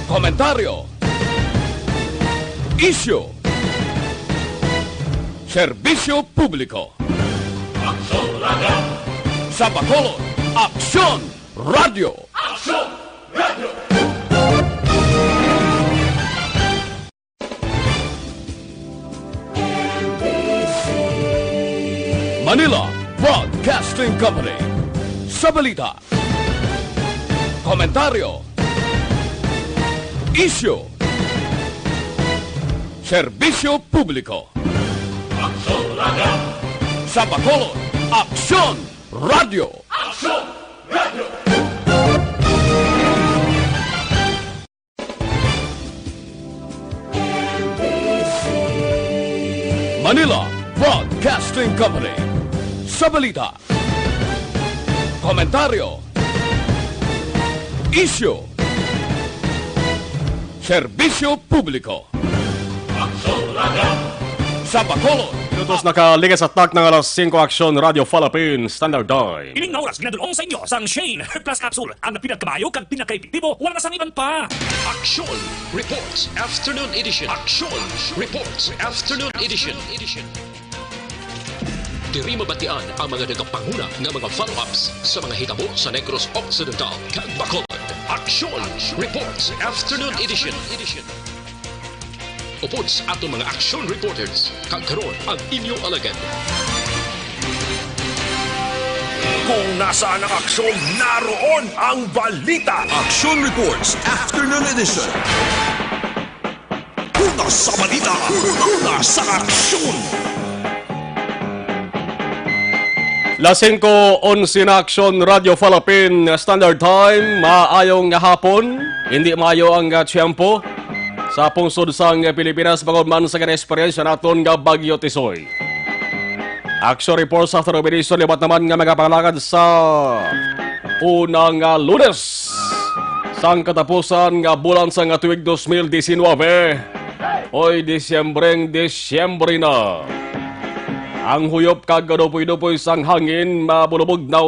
Komentaryo, issue, serbisyo publiko. Aksyon Radio! Sa Bacolod, Aksyon Radio! Aksyon Radio! Manila Broadcasting Company. Sa balita, komentaryo, issue, serbisyo publiko. Aksyon Radio! Sa Bacolod, Aksyon Radio! Aksyon Radio! Manila Broadcasting Company. Sa balita, komentaryo, issue, serbisyo publiko. Aksyon Radio! Sa Bacolod. Minutos nakaligas at tak ng alas 5 Aksyon Radio Philippines Standard Time. Ining na oras ginadulong sa inyo sang Shane Plus Capsule. Ang pinagkabayo kag pinagkaipiktibo, wala na sang iban pa. Aksyon Reports Afternoon Edition. Aksyon Reports Afternoon Edition. Diri mabatian ang mga nagapanguna nga mga follow-ups sa mga hitabo sa Negros Occidental kag Bacolod. Aksyon Reports Afternoon Edition. Upod sa atong mga action reporters, kag karon ang inyong alagad. Kung nasaan ang aksyon, naroon ang balita. Action Reports Afternoon Edition. Una sa balita, una sa aksyon. Las 5:11 na Aksyon Radio Philippines Standard Time. Maayong hapon, hindi maayo ang tiyempo sa pungsod sang Pilipinas bangod man sa ganesperiensya naton nga Bagyo Tisoy. Action reports after operation libat naman nga mga pangalakad sa unang Lunes sang katapusan nga bulan sa nga tuig 2019. Oy, Disyembre na. Ang huyop kag gadupoy-dupoy sang hangin mabulubog na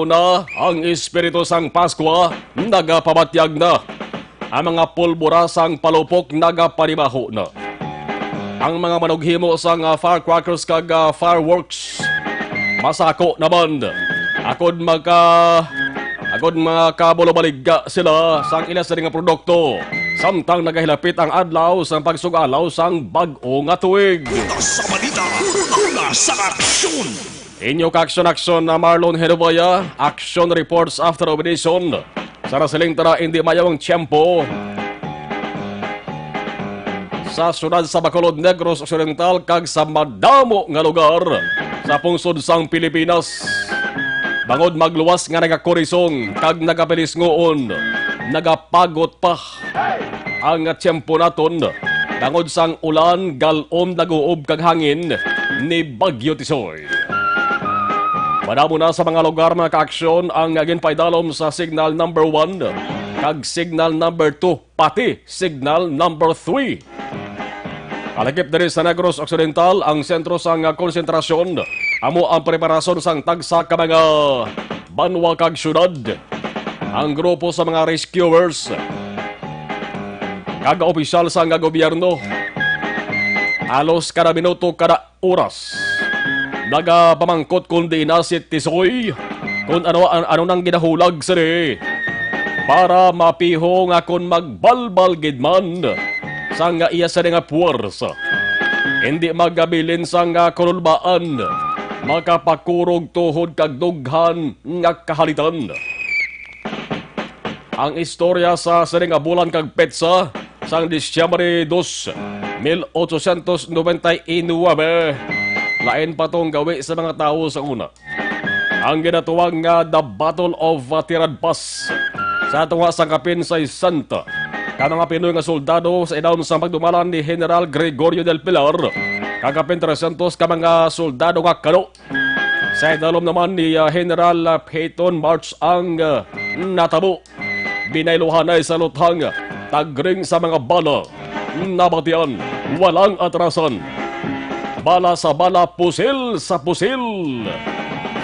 ang espiritu sang Pasko nagapabatyag na. Ang mga pulbura sang palupok nagapanibaho na. Ang mga manughimo sang firecrackers kag fireworks masako naman. Akod mga kabulobaliga sila sang ilas nga produkto. Samtang nagahilapit ang adlaw sang pagsugalaw sang bag-o nga tuig. Una sa balita, una sa aksyon. Inyo ka-aksyon na Marlon Genovea, Action Reports After Operation. Sa rasiling tara hindi mayawang tiyempo. Sa syudad sa Bacolod, Negros Occidental kag sa madamo nga lugar sa pungsod sang Pilipinas. Bangod magluwas nga nagakorisong kag nagapilis ngoon, nagapagot pa ang tiyempo naton. Bangod sang ulan, galon, naguob kag hangin ni Bagyo Tisoy. Madamo na sa mga lugar mga ka-aksyon ang ginpaidalom sa signal number 1 kag signal number 2 pati signal number 3. Alagip diri sa Negros Occidental ang sentro sang konsentrasyon. Amo ang preparasyon sang tagsa ka mga banwa kag syudad. Ang grupo sa mga rescuers kag opisyal sang gobyerno halos kada minuto kada oras nagapamangkot kundi na si Tisoy kung ano nang ginahulag sila para mapiho nga kung magbalbal gidman sa nga iya sa nga puwersa. Hindi magabilin sa nga kululbaan makapakurog tuhod kag dughan nga kahalitan. Ang istorya sa nga bulan kag petsa sang Disyembre 2, 1899 lain pa tong gawi sa mga tao sa una. Ang ginatuwag nga The Battle of Tiradpas sa tunga sang kapin sa Santa. Kanang mga Pinoy nga soldado sa idawon sa pagdumalan ni General Gregorio del Pilar. Kakapin 300 ka mga soldado nga kano. Sa idalom naman ni General Peyton March ang natabo. Binailuhan ay sa luthang tagring sa mga bala. Nabatian, walang atrasan. Bala sa bala, pusil sa pusil.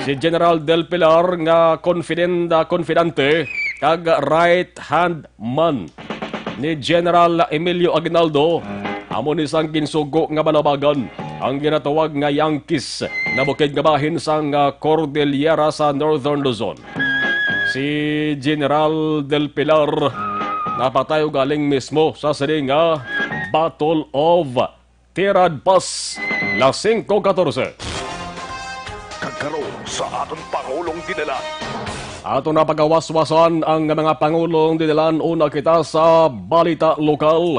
Si General Del Pilar nga confidente kag right-hand man ni General Emilio Aguinaldo. Amo ni sang ginsugo nga balabagan ang ginatawag nga Yankees na bukid nga bahin sang Cordillera sa Northern Luzon. Si General Del Pilar napatay galing mismo sa sining nga Battle of Tirad Pass, las 5:14. Kagkaroon sa atong Pangulong dinala. Ato na pagawaswasan ang mga Pangulong didalan. Una kita sa balita lokal.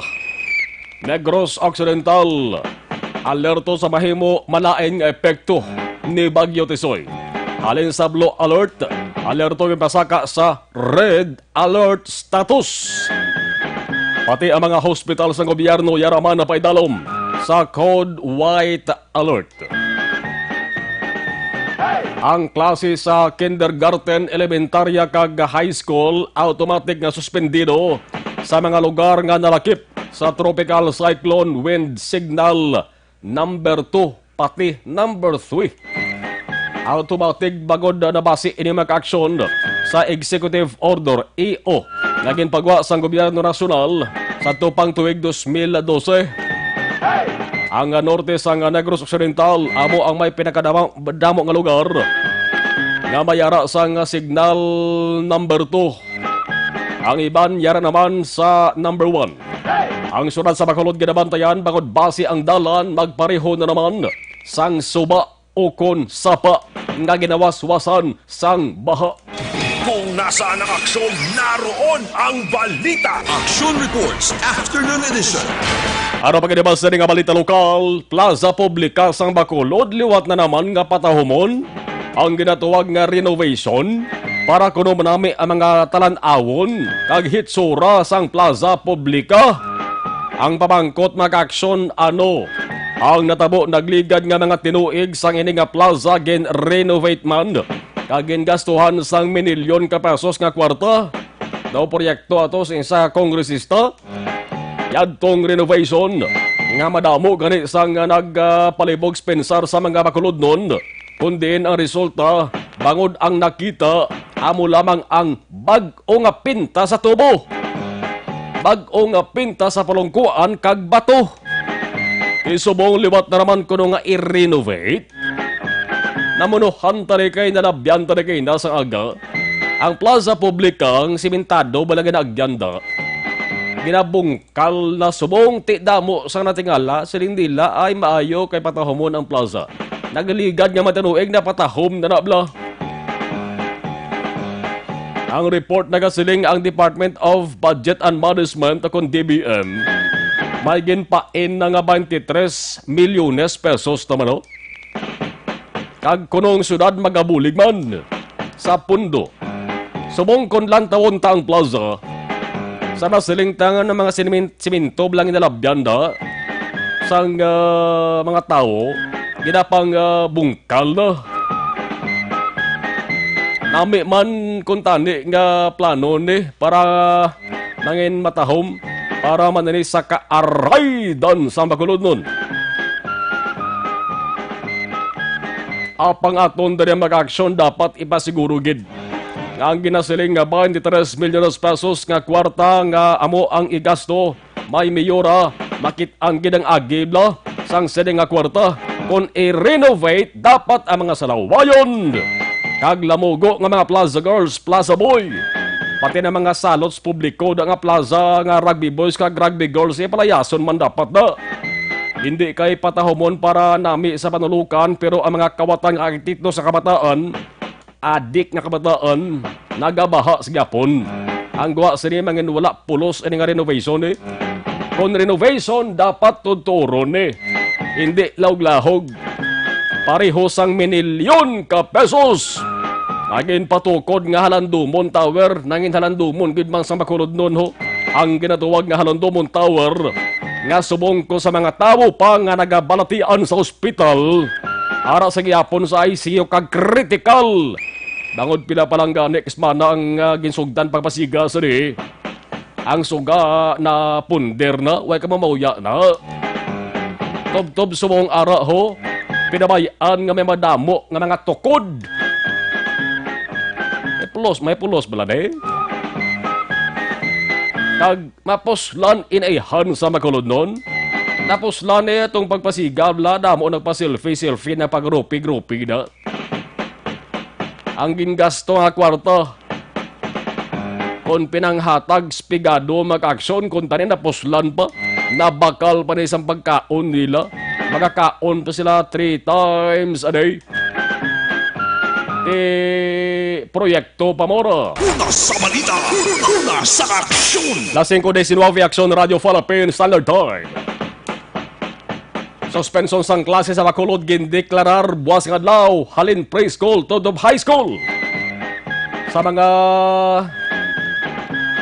Negros Occidental, alerto sa mahimo malaing epekto ni Bagyo Tisoy. Alin sa Blue Alert, alerto yung pasaka sa Red Alert status. Pati ang mga hospital sa gobyerno yaraman na paidalom sa Code White Alert. Ang klase sa kindergarten, elementarya kag high school automatic nga suspendido sa mga lugar nga nalakip sa tropical cyclone wind signal number 2 pati number 3. Automatic bagod na base ini mag-aksyon sa Executive Order EO na ginpagawa sa gobyerno nasyonal sa tupang tuig 2012. Ang norte sa Negros Occidental amo ang may pinakadamo nga lugar nga mayara sa signal number 2. Ang iban yara naman sa number 1. Ang sunod sa Bacolod ginabantayan bagod base ang dalan magpareho na naman sang suba o kon sapa nga ginawaswasan sang baha. Kung nasaan ang aksyon, naroon ang balita. Aksyon Reports Afternoon Edition. Ano pagkadibas na nga balita lokal, Plaza Publica sang Bacolod liwat na naman nga patahumon ang ginatuwag nga renovation para kuno manami ang mga talan-awon kag hitsura sang Plaza Publica. Ang pamangkot mag-aksyon ano ang natabo nagligad nga mga tinuig sang ini nga plaza gen renovate man kag gastuhan sang minilyon ka pesos nga kwarta. Daw proyekto ato sa isa kongresista. Yadtong renovation nga madamo gani sang nagpalibog spensar sa mga Bacolod nun. Kundi ang resulta bangod ang nakita amo lamang ang bag-o nga pinta sa tubo. Bag-o nga pinta sa palungkuan kag bato. Isubong liwat na naman kuno nga i-renovate. Namunuhan tali kay nalabyan tali kay na sa aga. Ang Plaza Publica ang simentado balagin agyanda. Ginabungkal na subong ti damo sang natingala siling dila ay maayo kay patahomon ang plaza. Nagaligad nga matanuig na patahom na nabla. Ang report nagasiling ang Department of Budget and Management akong DBM may ginpain na nga 23 milyones pesos naman o. Kag kunong syudad magabulig man sa pundo. Subong kon lang tawon ta ang plaza sa nasiling tangan ng mga siminto blang inalabyan da sang mga tao ginapang bungkal na. Nami man kung tani nga plano ni para nangin matahom para manani sa kaaray dan sa Bacolod nun. Apang aton dari mag-aksyon dapat ipasiguro gid. Nga ang ginasiling nga 23 milyones pesos nga kwarta nga amo ang igasto may miyora makit ang gidang agibla sang sining nga kwarta kung i-renovate dapat ang mga salawayon. Kag lamugo nga mga plaza girls, plaza boy. Pati na mga salots publiko da nga plaza nga rugby boys kag rugby girls palayason man dapat da. Hindi kay patahomon para nami sa panulukan pero ang mga kawatan nga artito sa kabataan, adik nga kabataan, nagabaha sa gyapon. Ang gawa sini mangin wala pulos ini nga renovation eh. Kung renovation dapat tuturon eh. Hindi lawg-lahog. Pareho sang minilyon ka pesos. Naging patukod nga Halandumon Tower, nangin Halandumon gid man sa Bacolod nun ho. Ang ginatuwag nga Halandumon Tower nga subong ko sa mga tao pa nga nagabalatian sa ospital ara sa gihapon sa ICU kag critical. Bangod pila palang next mana ang ginsugdan pagpasiga sa di. Ang suga na punder na, way ka mamauya na. Tob-tob subong ara ho. Pinabayaan nga may madamo nga mga tukod. May pulos bala eh. Kag mapuslan inahan sa makulod nun. Napuslan itong pagpasigab la damo nagpa-selfie na pag-grupi-grupi na. Ang gingasto nga kwarta. Kung pinanghatag spigado mag-aksyon, kung tanin napuslan pa, nabakal pa na isang pagkaon nila. Magkakaon pa sila 3 times a day. Proyekto Pamora. Una sa balita, una sa aksyon. Las 5:19 Aksyon Radio Philippine Standard Time. Suspension sang klase sa Bacolod gindeklarar buwas nga adlaw halin preschool to high school. Sa mga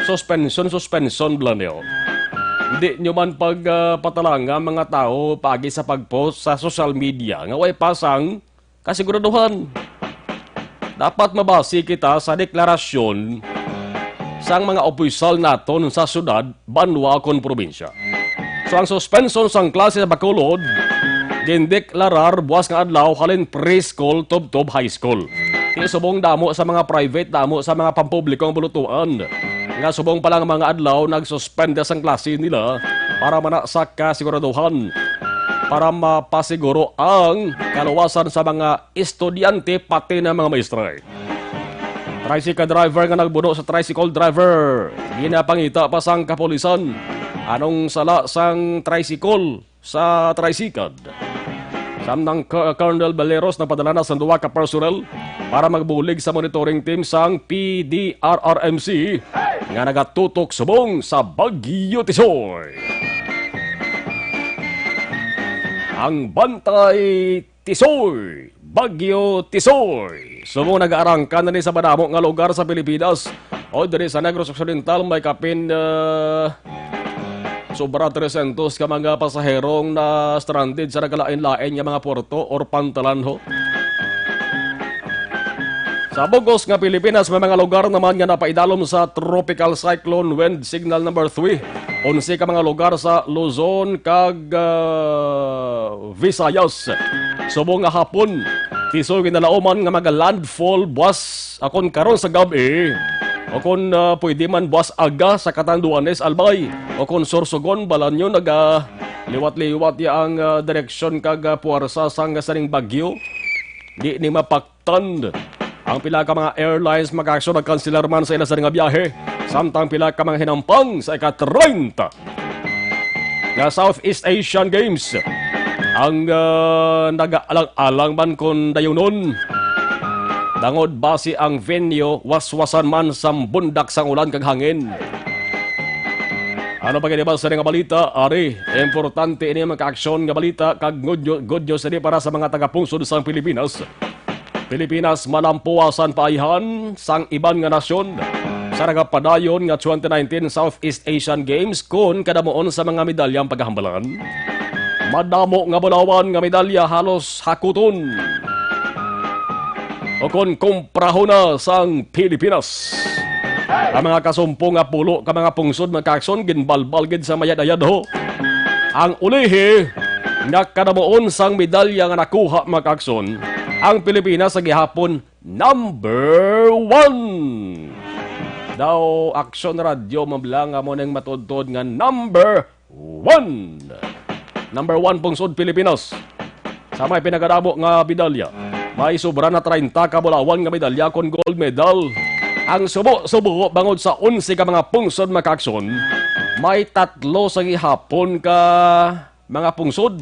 suspension blanyo. Hindi nyo man pagpatalanga mga tao pagi sa pagpost sa social media nga way pasang kasiguraduhan. Dapat mabasi kita sa deklarasyon sang mga opisyal naton sa syudad, banwa kon probinsya. So ang suspension sang klase sa Bacolod, gindeklarar buwas nga adlaw halin preschool to high school. Subong damo sa mga private, damo sa mga pampublikong bulutuan. Nga subong palang mga adlaw nagsuspende sang klase nila para manasak kasiguraduhan. Para mapasiguro ang kaluwasan sa mga estudyante pati na mga maestre. Tricycle driver nga nagbuno sa tricycle driver. Ginapangita pa sang kapulisan. Anong sala sang tricycle sa tricycad? Samnang Colonel Baleros na padala na sa 2 ka personnel para magbulig sa monitoring team sang PDRRMC nga nagatutok subong sa Bagyo Tisoy. Ang Bantay Tisoy, Bagyo Tisoy. Subong nag-aarangka na ni sa madamo nga lugar sa Pilipinas. O diri sa Negros Occidental may kapin sobra 300 ka mga pasaherong na stranded sa nagalain-lain nga mga porto or pantalanho. Sa Bugos nga Pilipinas, may mga lugar naman nga napaidalom sa Tropical Cyclone Wind Signal number 3. 11 ka mga lugar sa Luzon kag Visayas. Subong nga hapon, tisoy ginalauman nga mga landfall buwas akon karon sa gabi. O kung pwede man buwas aga sa Catanduanes, Albay. O kung Sorsogon, Balanyo, liwat-liwat ya ang direksyon kag puwersa sang saring bagyo. Di ni mapaktan. Ang pila ka mga airlines mag-aksyon nag-cancelar man sa ila sa nga biyahe. Samtang pila ka mga hinampang sa ika-30 nga Southeast Asian Games. Ang nag-aalang-alang man kung dayunon. Dangod base ang venue, waswasan man sa bundak sang ulan kag hangin. Ano pa kaya ba sa nga balita? Ari, importante ini magka-aksyon nga balita kag good news ini para sa mga taga-pungsod sa Pilipinas. Pilipinas malampuasan paihan sang iban nga nasyon sa nagapadayon nga 2019 Southeast Asian Games kun kadamoon sa mga medalyang paghahambalan. Madamo nga bulawan nga medalya halos hakuton. O kon kumprahon na sang Pilipinas. Ang mga kasumpong nga pulo ka mga pungsod magkakson ginbalbalgid sa mayad-ayad ho. Ang ulihi nga kadamoon sang medalya nga nakuha magkakson. Ang Pilipinas sa gihapon number 1. Daw Aksyon Radio mablang mo nang matudtod nga number 1. Number 1 pungsod Pilipinas. Sa may pinagadamo nga medalya. May sobra na 30 ka bulawan nga medalya kon gold medal. Ang subo bangod sa 11 ka mga pungsod makakson, may 3 sa gihapon ka mga pungsod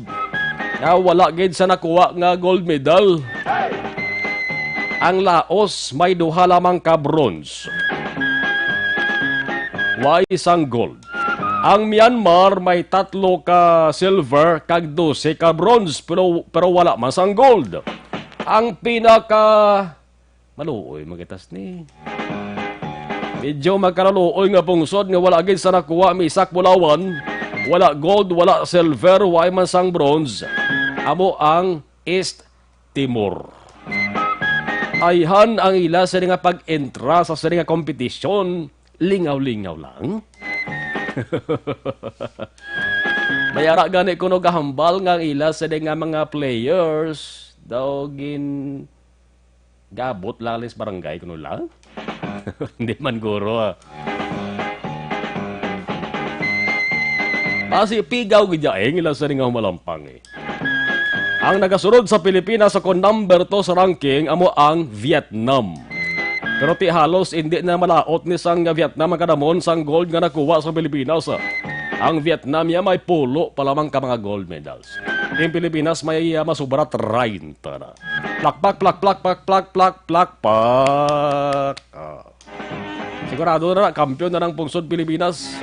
nga wala gid sa nakuha nga gold medal. Ang Laos may 2 lamang ka bronze. Way isang gold. Ang Myanmar may 3 ka silver kag 12 ka bronze pero wala man sang gold. Ang pinaka maluoy magitas ni. Medyo magkaraluoy nga pungsod nga wala gid sa nakuha misak bulawan, wala gold, wala silver, wala man sang bronze. Amo ang East Timor. Ayhan ang ila sa nga pag-entra sa nga kompetisyon, lingaw-lingaw lang. Mayara gani kuno gahambal nga ila sa nga mga players. Daw gabot lalis barangay kuno lang. Hindi man guro. Kasi pigaw gidyaeng ila sa nga malampang eh. Ang nagasunod sa Pilipinas sa number 2 sa ranking amo ang Vietnam. Pero ti halos hindi na malaot ni sang Vietnam ang kadamon sang gold nga nakuha sa Pilipinas. Ang Vietnam ya may pulo pa lamang ka mga gold medals. Yung Pilipinas may masubra 30 na. Plak, plak, plak, plak, plak, plak, plak, plak. Sigurado na kampiyon na ng pungsod Pilipinas.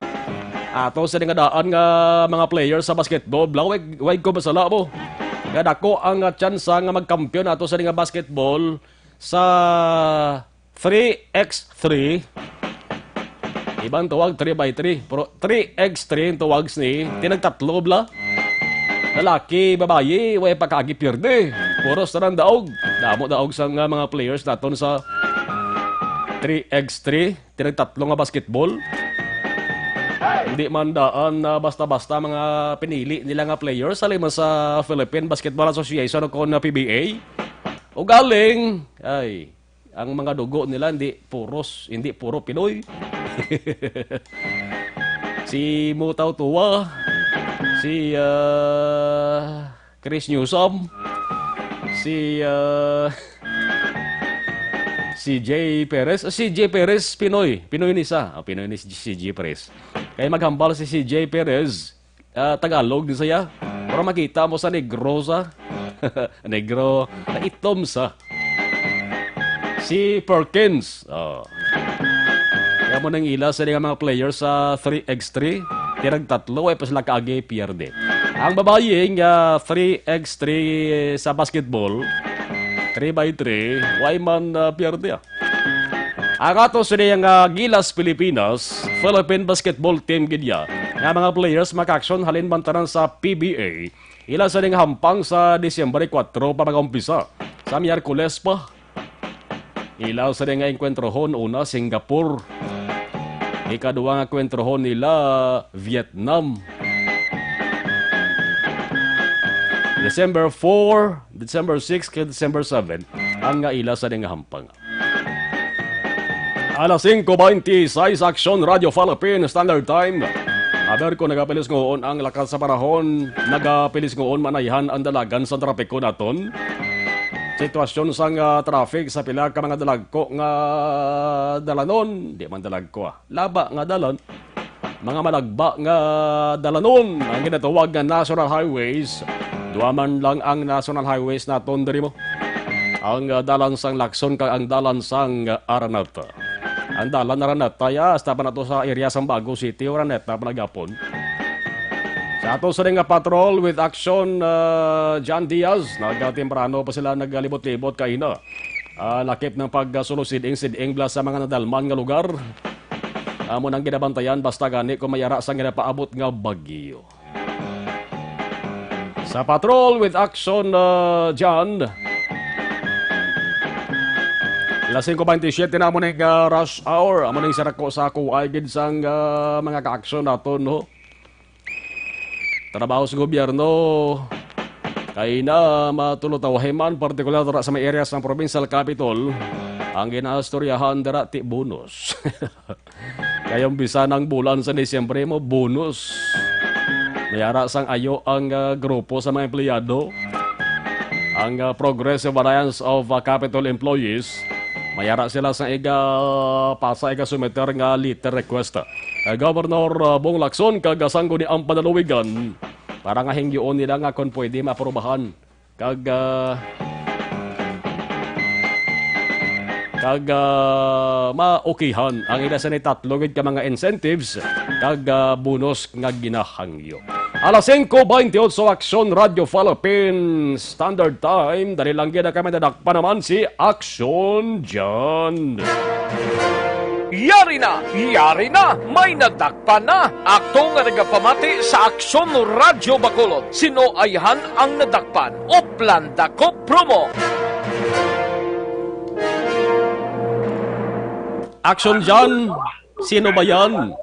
Ato sa nga daan nga mga players sa basketball. Wag ko masala mo. Nga dako ang tsansa nga magkampiyon ato sa nga basketball sa 3x3. Ibang tuwag 3x3. Pero 3x3 tuwag ni tinagtatlo bla. Lalaki, babayi, way pagkagipirde. Puros na ng daog. Damo daog sa mga players naton sa 3x3. Tinagtatlo nga basketball. Hindi man daan na basta-basta mga pinili nila nga players sa lima sa Philippine Basketball Association o na PBA. O galing, ay, ang mga dugo nila hindi puro Pinoy. Si Mutaw Tuwa, si Chris Newsom, si J. Perez. Si J. Perez, Pinoy ni Pinoy ni si J. Perez. Kaya maghambal si J. Perez, Tagalog din saya. Para makita mo sa negro sa. Negro, na itom sa. Si Perkins. Kaya mo nang ila sa mga players sa 3x3. Tirag tatlo, ay pas lakaagi pierde. Ang babaying 3x3 sa basketball, 3x3, why man pierde. Ang ato sa Gilas Pilipinas, Philippine Basketball Team gidya, nga mga players makaksyon halin bantaran sa PBA, ila sa hampang sa Disyembre 4 pa mag-umpisa. Sa Miyerkules pa, ila sa enkwentrohon una Singapore, ikaduwa nga kwentrohon nila Vietnam. December 4, December 6, kaya December 7, ang nga ila sa hampang. Alas 5:26, Aksyon Radio Philippine Standard Time. Aber ko nagapilis ngoon ang lakas sa panahon, nagapilis ngoon manayhan ang dalagan sa trapiko naton. Sitwasyon sang traffic sa pila ka mga dalagko nga dalanon, di man dalagko laba nga dalan. Mga malagba nga dalanon, ang ginatawag nga national highways. Duaman lang ang national highways naton diri mo. Ang dalan sang Lacson kag ang dalan sang Araneta. Ang dalan na Araneta hasta pa na to sa area sang Bago City o Araneta panagapon. Sa ato sa nga patrol with Aksyon John Diaz, nagtimprano pa sila nagalibot-libot kaina. Lakip ng pagsulo-siding blas sa mga nadalman nga lugar. Amo nang ginabantayan basta gani kung mayara sa ginapaabot nga bagyo. Sa patrol with Aksyon John, Alas 5:27 na mo na rush hour. Amo na yung sarako sa kuwaigid sang mga ka-aksyon nato, no? Trabaho sa gobyerno. Kaya na matulutawahiman, partikular sa may areas ng provincial capital, ang ginastoryahan dara ti bonus. Kayong bisa ng bulan sa Disyembre mo, bonus. Mayara sang ayo ang grupo sa mga empleyado. Ang Progressive Alliance of Capital Employees, mayara sila sa pasa sumiter nga letter request. Governor Bong Lacson kagasanggo ni ang panaluwigan para nga hingyoon nila nga kung pwede maaprobahan kag ma-okihan ang ila sa ni tatlogid ka mga incentives kag bonus nga ginahangyo. Alas 5:28 Aksyon Radio Philippine Standard Time. Dali lang gina kami nadakpa naman si Aksyon John. Yari na, may nadakpa na. Akto nga nagapamati sa Aksyon Radio Bacolod. Sino ayhan ang nadakpan o planda ko promo. Aksyon John, sino ba yan?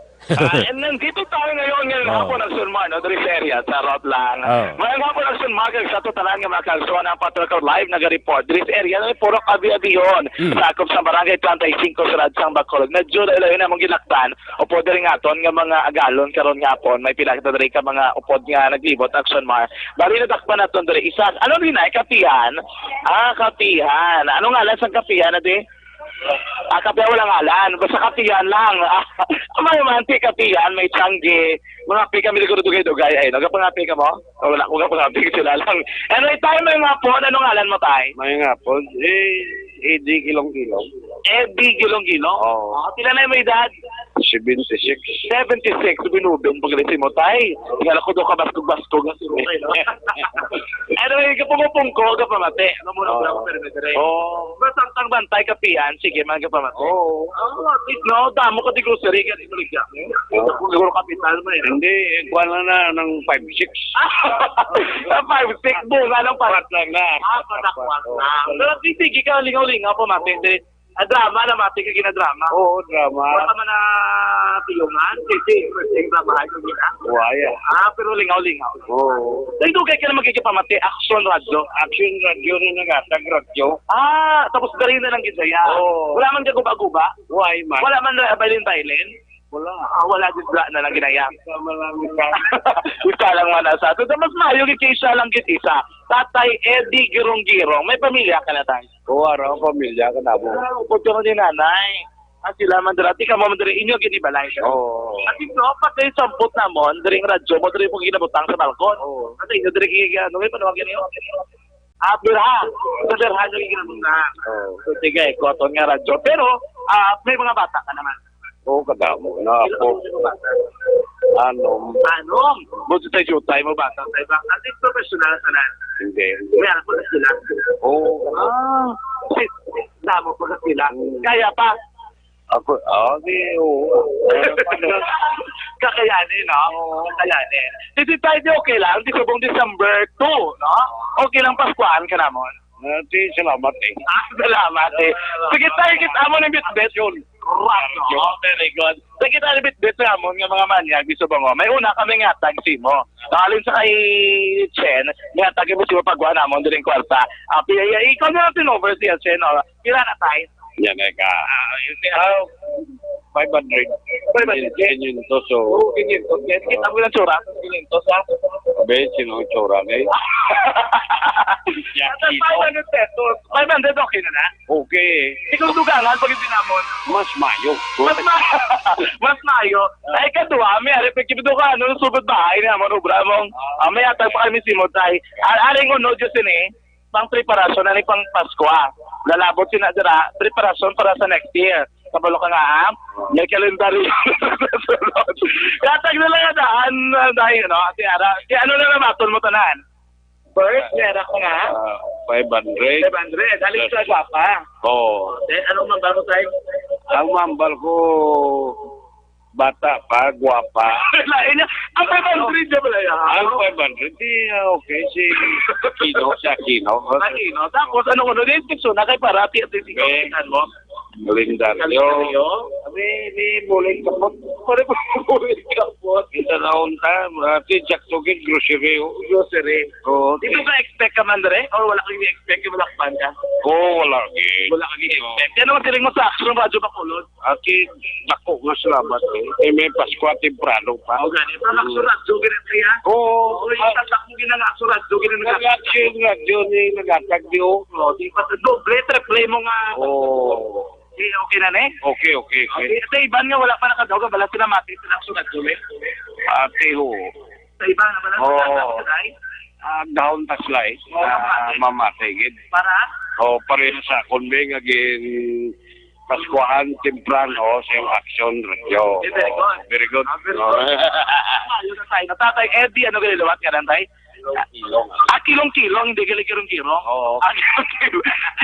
Nandito tayo ngayon hapon ang sunmar, no? Dari area, sa road lang. Ngayong hapon ang sunmar, sa totalan ng mga kalsuan ang patrol live nag-report. Dari area, puro abiyon. Sakop sa barangay 35 sa Radsang Bacolod. Medyo dahil yun among gilaktan. Upod rin nga ton nga mga agalon karon nga hapon. May pilakita dari ka mga upod nga naglibot ang sunmar. Bali nadakpan na ton dari isa. Ano rin ay kapihan? Kapihan. Ano nga lang sa kapihan na di? Kapihan walang ngalan. Basta kapihan lang. May manti kapihan, may tiyanggi. Mga pika mi liguro dugay-dugay. Ay, nagapangapi ka mo? Wala ko gapangapi sila lang. Anyway, tayo may nga po. Anong ngalan mo tayo? May nga po. Eddie Kilong-Kilong. Eddie Kilong-Kilong? Oo. Pila na yung may edad? 76. 76. Binubing paglisi mo tayo. Tingala ko doon ka baskog-baskog. Anyway, kapumupungko, kapamate. Ano muna ko lang ko perimeter. Oo. Masantang bantay kapihan. Sige, mga kapamate. Oo. No, damo ka di grocery ka di kuligya. Siguro kapital mo eh. Hindi, kuha na ng 5-6. 5-6 bunga ng parat lang na. Patakwat na. Pero sige ka lingaw-lingaw po natin. Drama na mati ka ginadrama. Oo, drama. Wala man na tiyungan. Kasi, drama ko gina. Waya. Pero lingaw-lingaw. Oo. Dahil doon kayo magkikipamati, Aksyon Radio. Action radio rin nagatag radio. Tapos dari na lang gisaya. Oo. Wala man ka guba-guba. Why man? Wala man na bailin-bailin. Wala. Wala din na lang ginaya. Marami ka. Isa lang man sa ato. Mas mayo isa lang isa. Tatay Eddie Girong-Girong. May pamilya ka na tayo. Oo, araw, pamilya ka na mo. Upod ka ni nanay. Sila man dati ka mo dari inyo ginibalay ka. Oo. At ito, pati sampot na mo, dari radyo mo, dari mong ginabutang sa balkon. Oo. At inyo, dari kaya, may panawag yun yun. Birha. Sa birha nyo ginabutang. Oo. So, sige, koton nga radyo. Pero, may mga bata ka naman. Oo, kadamo na ako. Anong? Buto tayo shootay mo bata tayo ba? At ito professional sa nan. Hindi. May anak ko na sila. Oo. Damo ko na sila. Kaya pa. Ako, oo. Kakayanin, no? Kakayanin. Hindi tayo di okay lang. Di sabong December 2, no? Okay lang Paskuhan ka namon. Salamat eh. Salamat eh. Sige tayo, kita mo ng bit-bit yun. Very good. Sige tayo bit-bit na mo ng mga manyag. Gusto ba mo? May una kami nga tag si mo. Nakalin sa kay Chen, nga tag mo si mo pagwa na mo during kwarta. Ikaw na natin over siya, Chen. Pira na tayo. Yan eh ka. 500. 500. Ganyan to, so. Oo, ganyan to. Kita mo lang tsura. Ganyan to, sa. Be, sino ang tsura eh? 500 pesos. 500 okay na na? Okay. Ikaw dugangan pag hindi namon. Mas mayo. Mas mayo. Ay kadua, may ari pagkibido ka ano sugod bahay na mo ubra mong. May atag pa kami simotay. Aring uno Diyos ini pang preparasyon na ni pang Pasko. Lalabot sinadira preparasyon para sa next year. Kabalo ka nga, may kalendaryo. Katag na lang daan dahil, no? Si ano na namatol mo tanan? First, meron ko nga. 500. 500. Aling sa gwapa. Oo. Anong mambal mo tayo? Ang mambal ko, bata pa, gwapa. Lain niya. Ang 500 niya pala yan. Ang 500, okay. Si Kino, siya Kino. Kino. Tapos, ano ko, nung inspeksyon na kay parati at ikaw, mo? Kalendaryo. May buling kapot. Buling kapot. Kita naon ta, marati jaktugin grocery. Grocery. Oo. Di mo ka-expect ka man dere? O wala kang i-expect yung malakpan ka? Oo, wala gid. Wala kang i-expect. Yan naman tiling mo sa Aksyon Radio Bacolod. Ati, dako nga salamat eh. May Pasko at temprano pa. O gani, pero Aksyon Radio, ganun kaya? Oo. O yung tatak mo ginang Aksyon Radio, ganun nga. Nag-action radyo ni nagatag di o. O, di pa sa doble, triple mo nga. Oo. Okay na ne? Okay. Sa iban nga wala pa nakadaw ka, bala sila mati sa Aksyon Radio. Ate ho. Sa iban na bala Oo. sila Dahon taslay. Mamatay gid. para? O pareho sa kunbeng agin Paskuhan temprano sa yung Aksyon Radio. Very good. Very good. Ayun na tayo. Tatay Eddie, ano galiluwat ka rin tayo? Kilong-kilong, hindi kilong-kilong. Oo.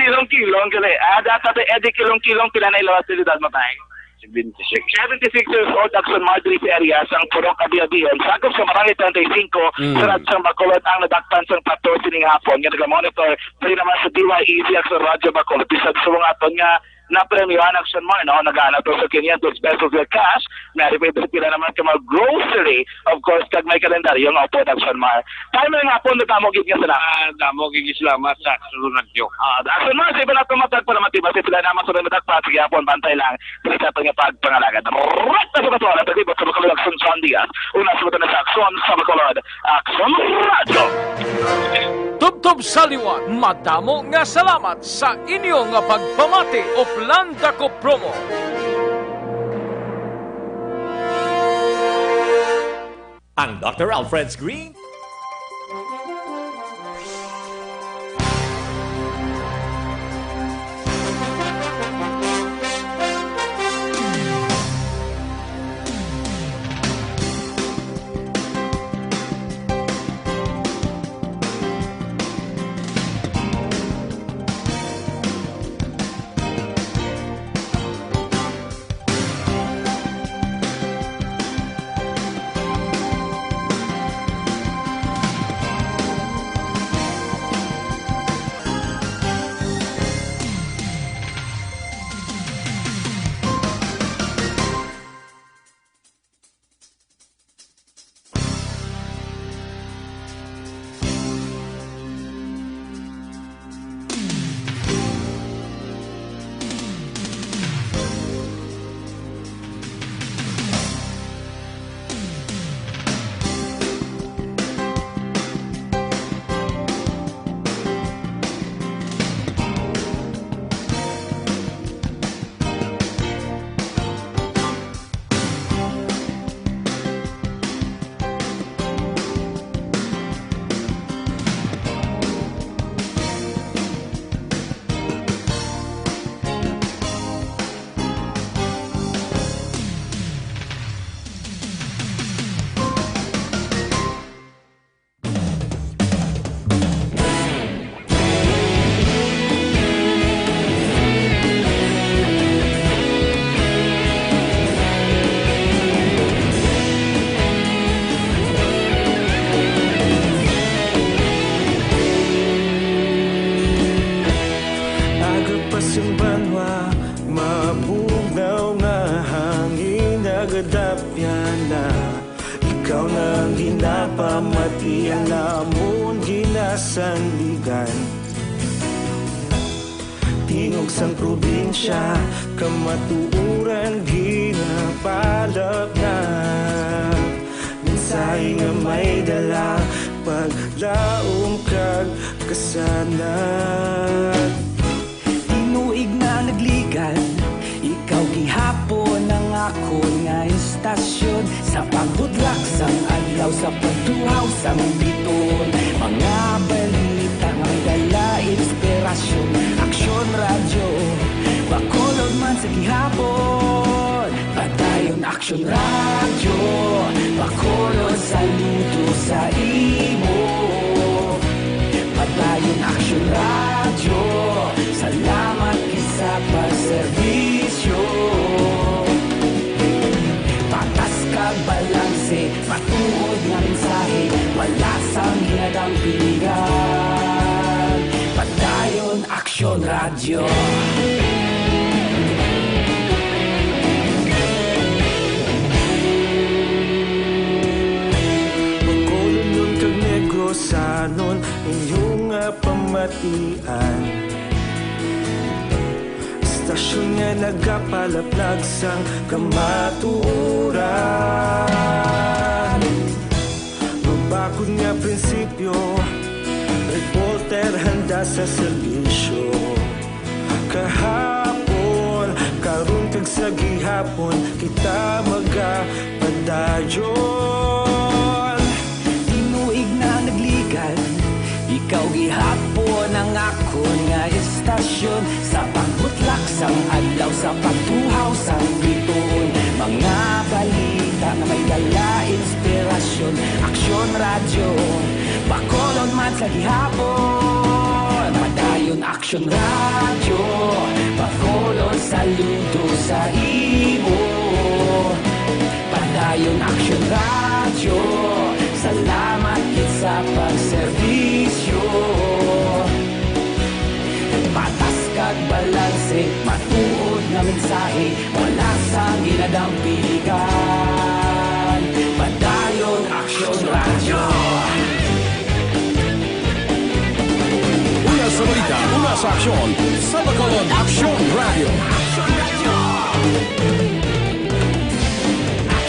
Kilong-kilong, gali. Tatay Eddie, kilong-kilong, pila na ilawat sa edad mo tayo? 76. 76 years old, Aksyon Madrid area, sang purong kabiyabiyon. Sakop sa Marangay 35, sa Radsang Bacolod, ang nadakpan sang pato sining hapon. Nga nag-monitor, pwede naman sa DYEZ, Aksyon Radio Bacolod. Bisag sa mga aton nga, na premyohan Aksyon mo, no? Nagana to sa 500 pesos with cash, may pila naman ka mga grocery, of course, kag may kalendaryo nga po Aksyon mo. Tayo may nga po, nakamogit nga sila. Damo salamat sa Aksyon Radio. Aksyon mo, sa iba na tumatag pa naman, tiba, sila naman sa rimatak pa, sige po, bantay lang, sa nga pagpangalagan. Right na sa katuwa, pag-ibot sa Bacolod Aksyon Sandias, una sa na sa Aksyon sa Bacolod, Aksyon Radio. Tubtob saliwan, madamo nga salamat sa inyo nga pagpamati o plan dako promo. Ang Dr. Alfred's Green. Sandigan tingog sang probinsya kamatuuran ginapalap na mensahe nga may dala paglaom kag kasanag tinuig na nagligan ikaw gihapon ang ako nga istasyon sa paghudlak sang adlaw sa pagtuhaw sang biton mga balita nga dala inspirasyon Aksyon Radio Bacolod man sa gihapon padayon Aksyon Radio Bacolod saludo sa imo padayon Aksyon Radio salamat kisa pagserbisyo patas kag balanse matuod nga mensahe wala sang hinadang piligan padayon Aksyon Radio Bacolod nun kag Negrosanon inyong pamatian istasyon nga nagapalaplag sang kamatuuran mabakod nga prinsipyo reporter handa sa serbisyo kahapon karon kag sa gihapon kita magapadayon tinuig na nagligan ikaw gihapon ang ako nga istasyon sa pagbutlak sang adlaw sa pagtuhaw sang biton mga balita na may dala inspirasyon Aksyon Radio Bacolod man sa gihapon padayon Aksyon Radio Bacolod saludo sa imo padayon Aksyon Radio salamat sa pagserbisyo patas kag balanse matuo nga mensahe, wala sa ginadampiligan. Padayon Aksyon Radyo. Una sa balita, una sa aksyon, sa Bacolod Aksyon Radio.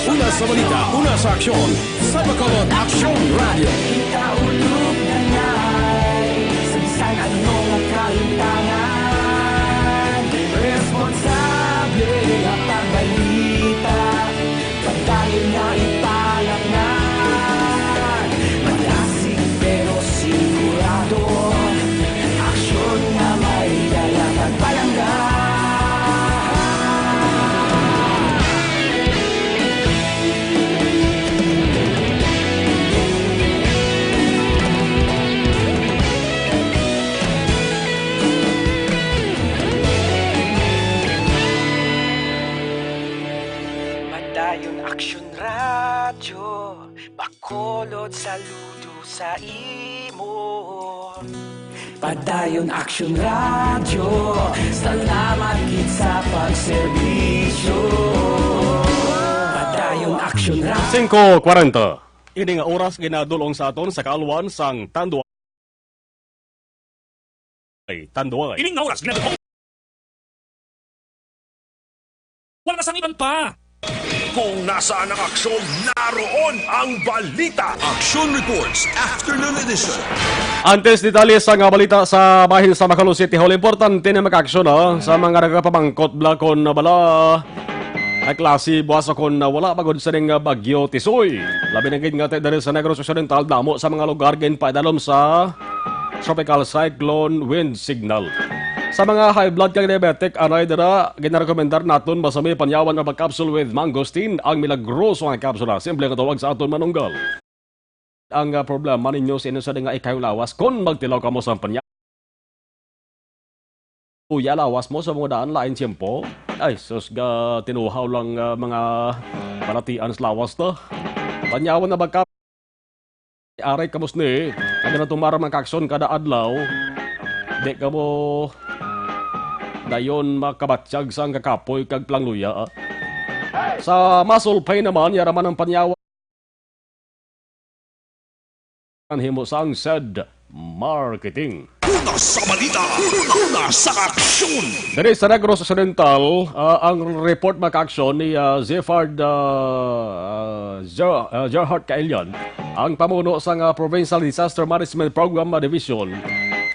Una sa balita, una sa aksyon, sa Bacolod Aksyon Radio. Ikaulog na ngay, sa bisan anong kahintangan. Responsable ang pagbalita, pagdayon na ipalangan. Malasig pero sigurado, aksyon na may dalang pagpalanggan. Padayon Aksyon Radyo, Bacolod saludo sa imo. Padayon Aksyon Radyo, salamat gid sa pagserbisyo. Padayon Aksyon Radyo. 5:40. Ini nga oras ginadulong sa aton sa kaalwan sang Tanduay. Ining nga oras, ginagawa. Wala na sang iban pa. Kung nasaan ang aksyon, naroon ang balita. Aksyon Reports, Afternoon Edition. Antes detalye sa nga balita sa bahin sa Bacolod City Hall, importante na mag-aksyon sa mga nagapamangkot blakon na bala. Ay klase buwas ako na wala pagod sa ring bagyo Tisoy. Labi na gid nga tayo dahil sa Negros Occidental, damo sa mga lugar gin paidalom sa tropical cyclone wind signal. Sa mga high blood kag diabetic, anay dara ginarekomendar naton masami panyawan nga capsule with mangosteen, ang milagroso nga kapsula. Simple nga tawag sa aton manunggal. Ang problema ninyo sa inyo sa nga ikaw lawas kung magtilaw ka mo sa panyawan. Uya lawas mo sa mga daan lain tiyempo. Ay, sus ga tinuhaw lang mga palatian sa lawas to. Panyawan na bagka. Aray kamos ni. Kaya na tumara mga kakson kada adlaw. Di ka mo dayon makabatsyag sa kakapoy kag plangluya. Sa muscle pain naman, yaraman ang panyawan. Himo sang said marketing. Una sa balita, una sa aksyon. Dari sa Negros Occidental, ang report maka-aksyon ni Zefard Gerhard Kaelian, ang pamuno sa Provincial Disaster Management Program Division.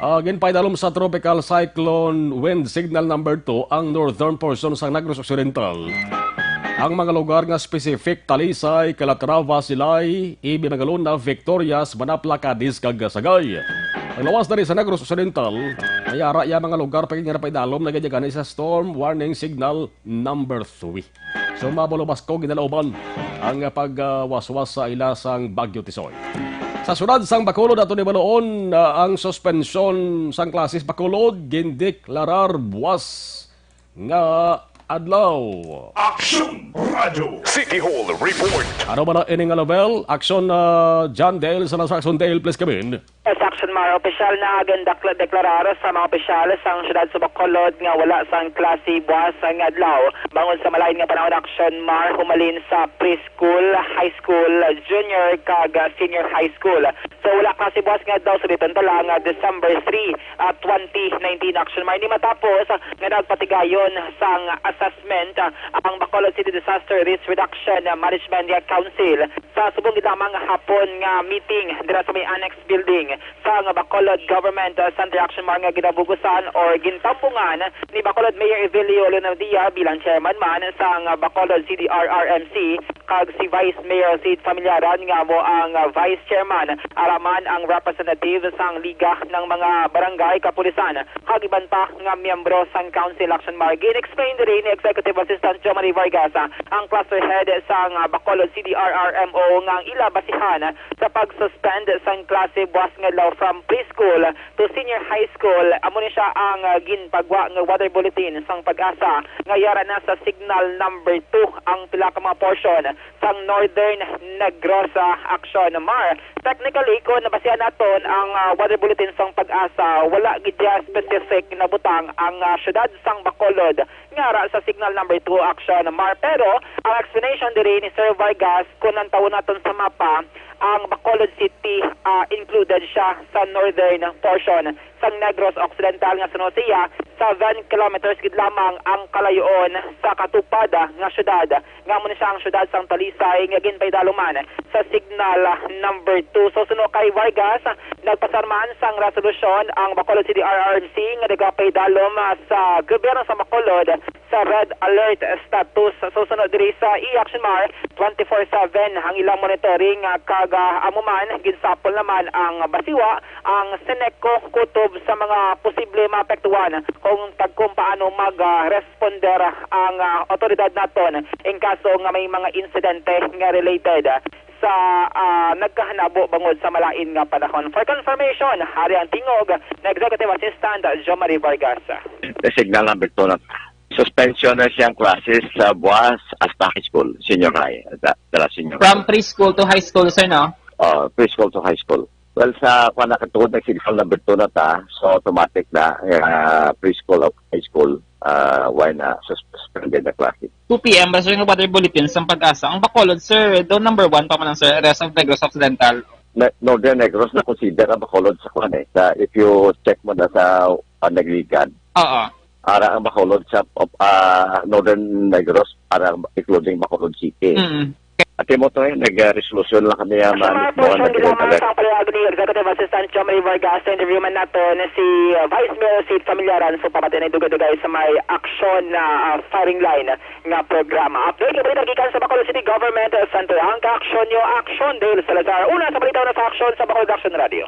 Ginpaidalom sa Tropical Cyclone Wind Signal number 2 ang northern portion sa Negros Occidental. Ang mga lugar nga specific Talisay, Calatrava, Silay, Ibinagalona, Victorias, Manapla, Cadiz, kag Sagay. Ang lawas na rin sa Negros Occidental, mayara ya mga lugar pa nga paidalom na ganyan sa storm warning signal number 3. So mabulubas ko ginalauban ang pagwaswas sa ilasang Bagyo Tisoy. Sa sunod sang Bacolod ato ni Baloon, ang suspensyon sang klases Bacolod gindeklarar buwas nga adlaw. Aksyon Radio City Hall Report. Ano ba na ining level? Aksyon John Dale sa Aksyon Dale, please come in. Yes, Aksyon Mar, opisyal na agad deklarar sa mga opisyal sa siyudad sa Bacolod nga wala sang klase buwas ang adlaw. Bangon sa malain nga panahon Aksyon Mar, humalin sa preschool, high school, junior kag senior high school. So wala klase buwas nga adlaw sa dito lang December 3, 2019 Aksyon Mar. Hindi matapos nga nagpatigayon sang assessment ang Bacolod City Disaster Risk Reduction Management Council sa subong lamang hapon nga meeting dira sa may annex building sa Bacolod Government Center Action Mar nga ginabugusan or gintampungan ni Bacolod Mayor Evelio Leonardia bilang chairman man sa Bacolod City RRMC kag si Vice Mayor Sid Familiaran nga mo ang Vice Chairman araman ang representative sang Liga ng mga barangay kapulisan kag iban pa nga miyembro sang Council Action Mar. Gin-explain rin ni Executive Assistant Jomari Vargas ang cluster head sang Bacolod City RRMO nga ila basihan sa pag-suspend sang klase buwas nga law from preschool to senior high school. Amo ni siya ang ginpagwa nga weather bulletin sang Pag-asa nga yara na sa signal number 2 ang pila ka mga portion sang Northern Negros Aksyon Mar. Technically, kung nabasihan naton ang weather bulletin sang Pag-asa, wala gid specific na butang ang syudad sang Bacolod ngara sa signal number 2 Aksyon Mar. Pero ang explanation diri ni Sir Vargas kung nantaw naton sa mapa, ang Bacolod City included siya sa northern portion sang Negros Occidental nga sunod siya 7 kilometers gid lamang ang kalayoon sa katupad nga syudad nga mo ni siya ang syudad sang Talisay nga ginpaydaluman sa signal number 2. So sunod kay Vargas, nagpasarmaan sang resolusyon ang Bacolod City RRMC nga nagapaydalom sa gobyerno sa Bacolod sa red alert status. So sunod diri sa Aksyon Mar 24/7 ang ilang monitoring kaga amuman ginsapol naman ang basiwa ang Seneco kutob sa mga posible maapektuhan kung paano mag-responder ang otoridad naton in kaso nga may mga insidente nga related sa nagkahanabo bangod sa malain nga panahon. For confirmation, hari ang tingog na Executive Assistant Jo Marie Vargas. The signal number 2 na suspension na siyang classes sa buwas hasta high school, senior high. Senior From preschool to high school, sir, no? Preschool to high school. Well, sa kung nakatungod ng signal number 2 na ta, so automatic na preschool o high school when suspended na classes. 2 p.m. basta yung weather bulletin sa Pag-asa. Ang Bacolod, sir, doon number 1 pa man lang, sir, rest of Negros Occidental. Northern Negros na consider ang Bacolod sa kwan eh. If you check mo na sa Nagligan. Oo. Ara ang Bacolod sa Northern Negros, ara including Bacolod City. At mo to nag-resolution lang kami Sa mga portion lamang sa palayag ni Executive Assistant Jo Marie Vargas, interview man nato na si Vice Mayor Sid Familiaran so papatay na dugay-dugay sa may aksyon na firing line nga programa. Update yung balita gikan sa Bacolod City Government Center. Ang ka-aksyon nyo, Aksyon Dale Salazar. Una sa balita na sa aksyon sa Bacolod Action Radio.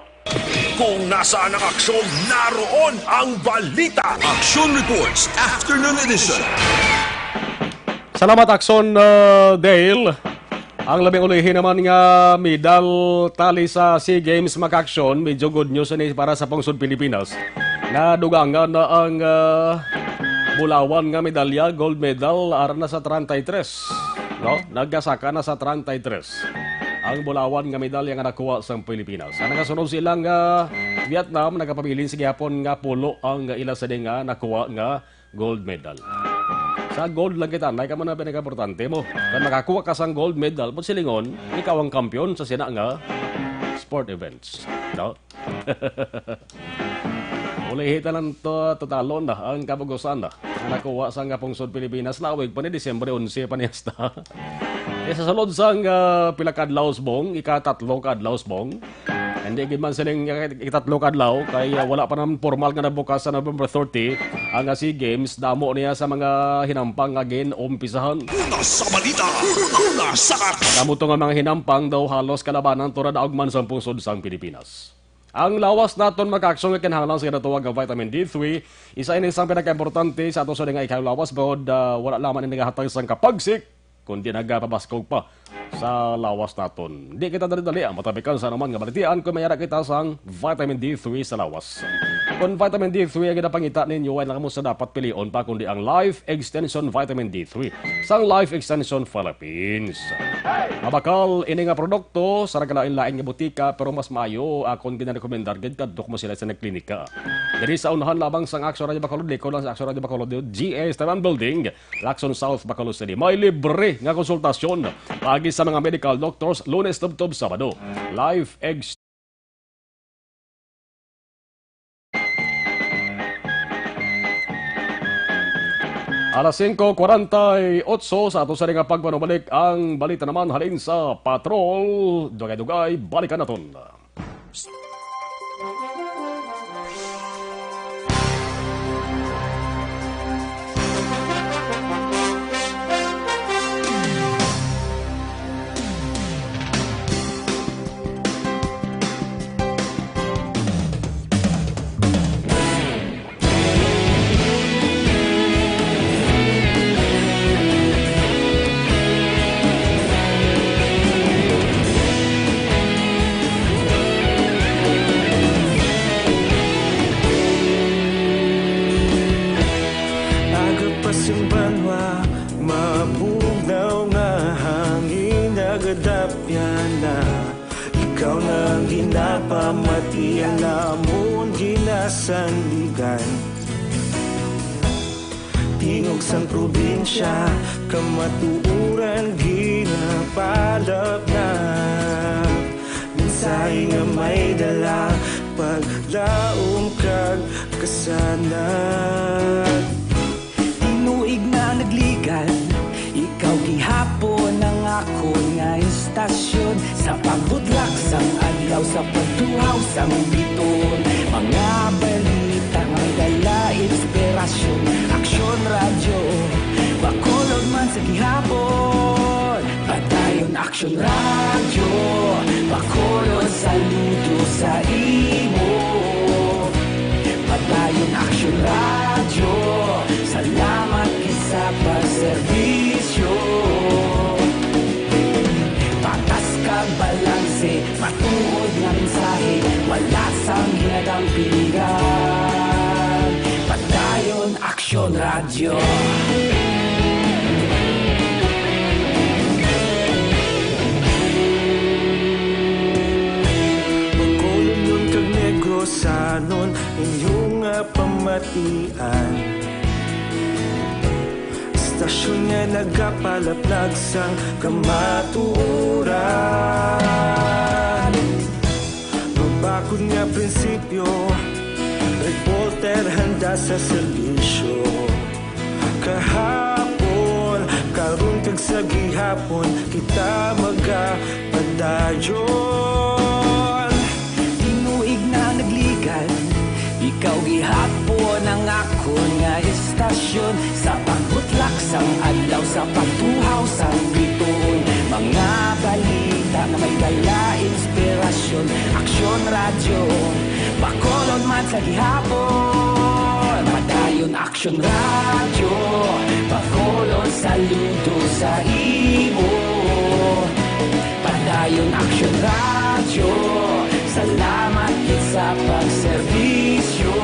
Kung nasaan ang aksyon, naroon ang balita. Aksyon Reports Afternoon Edition. Salamat Aksyon Dale. Ang labing ulihin naman nga medal tali sa SEA Games mag-aksyon, medyo good news ni para sa pungsod Pilipinas. Nadugangan na ang Bulawan nga medalya, gold medal, ara na sa 33. No? Nagkasaka na sa 33. Ang Bulawan nga medalya nga nakuha sa Pilipinas. Ang nakasunod silang Vietnam, nagapabilin sa Japon nga pulo ang ila sa nga nakuha nga gold medal. Sa gold lang kita, naika man na pinaka-importante mo. Kung makakuha ka sa gold medal, pag silingon, ikaw ang kampiyon sa sina nga sport events. No? Ulihita lang to totalon na ang kabugusan na nakuha sa nga pungsod Pilipinas. Lawig pa ni Disyembre 11 pa niya sta. Sa salod sa pilakadlaw bong, ika-3 kadlaw bong. Hindi gid man siling itatlo kadlaw kay wala pa naman formal nga nabukas sa November 30 ang SEA Games. Damo niya sa mga hinampang nga umpisahan. Una sa balita, una sa Damo to nga mga hinampang daw halos kalabanan tura daugman sa pungsod sang Pilipinas. Ang lawas naton mag-aksyon nga kinahanglan sa natuwag nga vitamin D3, isa ini sang pinaka-importante sa ato sa nga ikaw lawas bawod wala lamang ni nagahatag sang kapagsik kundi nagapabaskog pa sa lawas naton. Di kita dali-dali ang matabikan sa naman nga balitian kung mayara kita sang vitamin D3 sa lawas. Kung vitamin D3 ang ginapangita ninyo ay nakamo sa dapat pilion pa kundi ang Life Extension Vitamin D3 sang Life Extension Philippines. Mabakal ini nga produkto sa nagkalain-lain nga butika pero mas maayo kung ginarekomendar gid kadto mo sila sa nagklinika. Diri sa unahan labang sang Aksyon Radio Bacolod, liko lang sa Aksyon Radio Bacolod GS Taman Building, Lacson South, Bacolod City. May libre nga konsultasyon pagi sa mga medical doctors Lunes tub-tub Sabado. Life Extension Alas 5:48 sa ato sa nga pagpanubalik ang balita naman halin sa patrol. Dugay-dugay, balikan naton. na ikaw nang ginapamati, alamon ginasandigan. Tingog sang probinsya, kamatuuran ginapalap na. Minsay nga may dala, paglaom kag kasanag. Tinuig na nagligan, ikaw gihapon ang ako nga istasyon. Sa pagbudlak sang adlaw, sa pagtuhaw sang biton, mga balita nga dala inspirasyon. Aksyon radyo, bakolod man sa gihapon. Padayon aksyon radyo, bakolod saludo sa imo. Padayon aksyon radyo, salamat isa pagserbisyo. Patas kag balanse, matuod nga mensahe, wala sang ginadang piligan. Padayon aksyon radyo. Bakolod nun kag Negrosanon, inyong pamatian. Stasyon nga nagapalaplag sang kamatuoran. Mabakod nga prinsipyo, reporter handa sa serbisyo. Kahapon, karon kag sa gihapon, kita magapadayon. Tinuig na nagligan, ikaw gihapon ang ako nga istasyon. Sa pagbutlak sang adlaw, sa pagtuhaw sang biton, mga balita na may dala inspirasyon. Aksyon radyo, bakolod man sa gihapon. Padayon aksyon radyo, bakolod saludo sa imo. Padayon aksyon radyo, salamat sa pagserbisyo.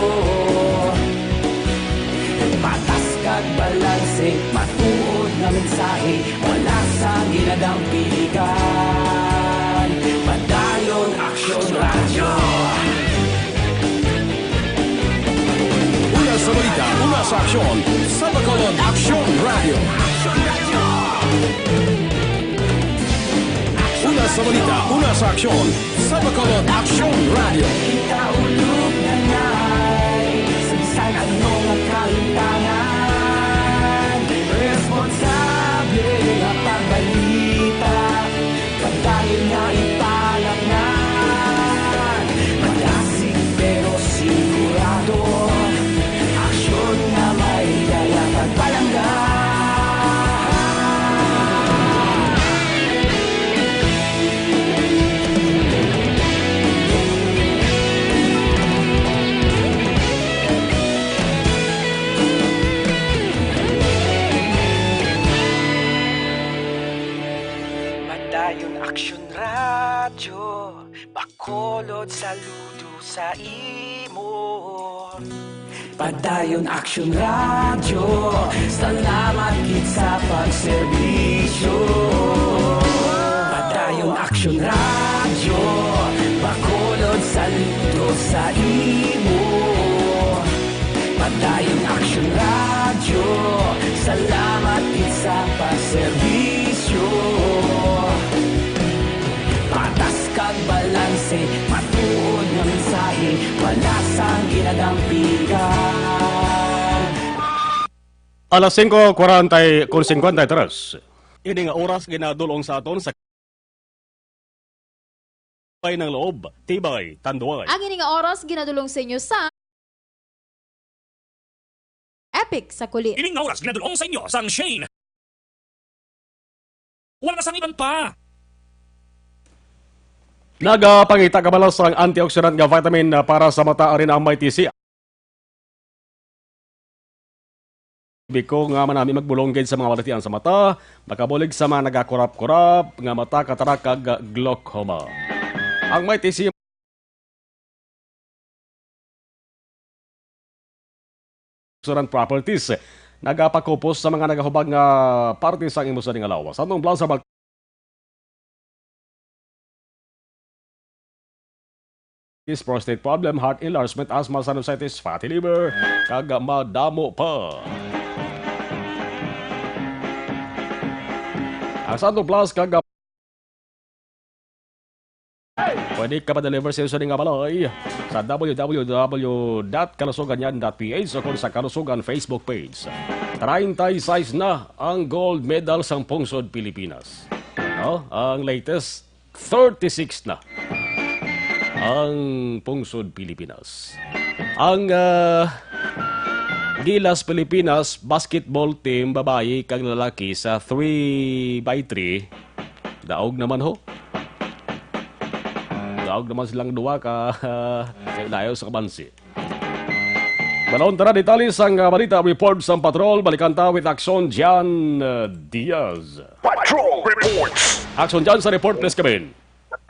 Patas kag balanse, matuod na mensahe, wala sang ginadang piligan. Padayon aksyon radyo. Una sa balita, una sa aksyon, sa Bacolod Aksyon Radio. Una sa balita, una sa aksyon, sa Bacolod Aksyon Radio. Kita ulog na ngay, sa bisan anong kalintangan. Responsable na pagbalita, padayon na italaknan. Malasig pero sigurado, aksyon na may dala pagpalanggan. Padayon aksyon radyo, bakolod saludo sa imo. Padayon aksyon radyo, salamat gid sa pagserbisyo. Padayon aksyon radyo, bakolod saludo sa imo. Padayon aksyon radyo, salamat gid sa pagserbisyo. Patas kag balanse, matuod nga mensahe, wala sang ginadang piligan. Alas 5:53. Ini nga oras ginadulong sa aton sa Tibay ng loob, Tibay, Tanduay. Ang ini nga oras ginadulong sa inyo sa Epic sa kulit. Ining nga oras ginadulong sa inyo sang Shane. Wala na sang iban pa. Nagapangita kabalas ang antioxidant nga vitamin para sa mata arin ang may tisi. Biko nga manami magbulongged sa mga walatian sa mata, makabulig sa mga nagakurap-kurap, nga mata katarak kag glaucoma. Ang may tisi antioxidant properties nagapakupos sa mga nagahubag nga parte sa imong sa ning alawas. Atong plan sa prostate problem, heart enlargement, asthma, sinusitis, fatty liver, kag madamo pa. Ang Santo Plus kag pwede ka pa-deliver sa nga balay sa www.kalusuganyan.ph o kung sa Kalusugan Facebook page. 36 na ang gold medal sa Pungsod, Pilipinas. No? Ang latest, 36 na ang Pungsod, Pilipinas. Ang Gilas, Pilipinas basketball team, babae kag lalaki sa 3x3. Daog naman ho. Daog naman silang duwa ka layo sa kabansi. Balon tara detalis ang balita report sa patrol. Balikan ta with Aksyon Jan Diaz. Patrol reports. Aksyon Jan sa report, please come in.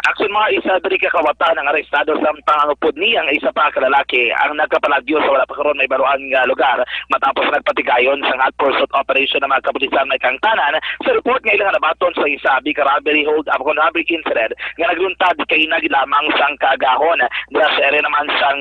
Aksyon mga isa dari kakawatan ang arestado sa pangangupod ni ang isa pa kalalaki ang nagkapalagyo sa wala pa karon may baruan nga lugar matapos nagpatigayon sa hot pursuit operation ng mga kapulisan may kangtanan. Sa report nga ilang nabaton sa isa big robbery hold up on robbery incident nga nagluntad kay nagilamang sang kaagahon diya sa area naman sang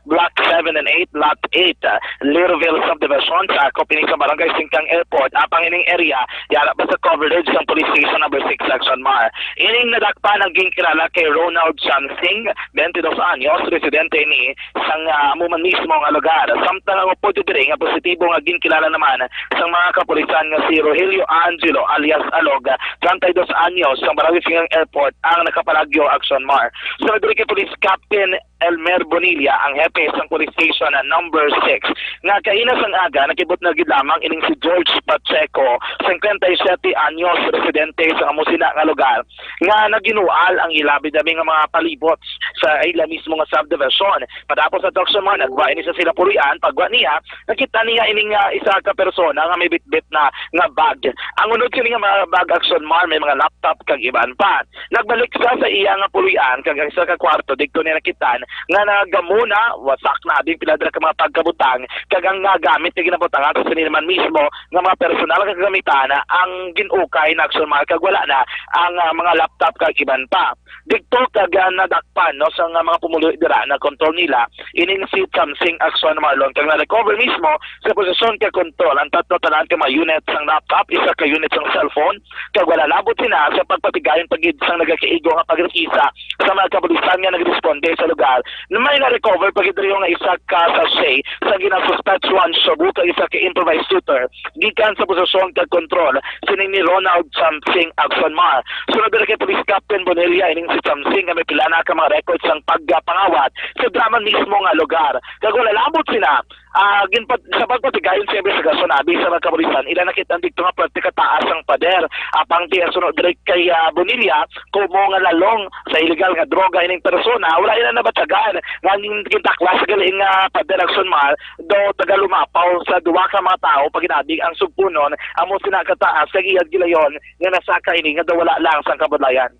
block 7 and 8 lot 8 Learville subdivision sa Kopini sa barangay Singkang Airport. Apang ining area yara pa sa coverage ng police station number 6 section Mar. Ining nadakpan ang kilala kay Ronald Chansing, 22 anyos, residente ni sang amuman mismo nga lugar. Samtang ang upo dito nga positibo nga ginkilala naman sang mga kapulisan nga si Rogelio Angelo alias Alog, 32 anyos, sang Barangay Singkang Airport ang nakapalagyo Aksyon Mar. So nagdiri kay Police Captain Elmer Bonilla, ang hepe sang police station number 6. Nga kaina sang aga, nakibot na gid lamang ining si George Pacheco, 57 anyos, residente sa amusina nga lugar. Nga naginual ang ilabi-dabi nga mga palibot sa ila mismo nga subdivision. Matapos sa Aksyon Mar, nagwa ini sa sila pulian, pagwa niya, nakita niya ining isa ka persona nga may bitbit na nga bag. Ang unod kini nga mga bag Aksyon Mar, may mga laptop kag iban pa. Nagbalik sa iya nga pulian kag isa ka kwarto dito niya nakitaan nga nagamuna wasak na ading piladra ka mga pagkabutang kag ang gamit nga ginabutangan sa sila naman mismo nga mga personal nga kagamitan ang ginukay na Aksyon Mar kag wala na ang mga laptop kag iban pa. Dito kag nadakpan no sa mga pumulo dira na kontrol nila ining si Samsing Aksyon Marlon kag na-recover mismo sa posisyon kag kontrol ang tatlo tanan ka mga unit sang laptop, isa ka unit sang cellphone kag wala labot sina sa pagpatigayon pagid sang nagakaigo nga pagrekisa sa mga kapulisan nga nagresponde sa lugar na may na-recover pagid rin nga isa ka sachet sa ginasuspectuan shabu kag isa ka improvised shooter gikan sa posisyon kag kontrol sinin ni Ronald Samsing Aksyon Mar. Sunod kay Police Captain Bonilla ining si Samsing nga may pila na ka mga records sang pagpangawat sa drama mismo nga lugar. Kag wala labot sina sa pagpatigayon siyempre sa gasunabi sa mga kapulisan ila nakita dito nga pwerte kataas ang pader apang tiya sunod direct kay Bonilla kumo nga lalong sa illegal nga droga ining persona wala ina nabatyagan nga kintaklas sa galing pader Aksyon Mar do taga lumapaw sa duwa ka mga tao pag inabig ang sugpunon amo sinakataas kag iyad gilayon nga nasaka ini nga daw wala lang sa kabudlayan.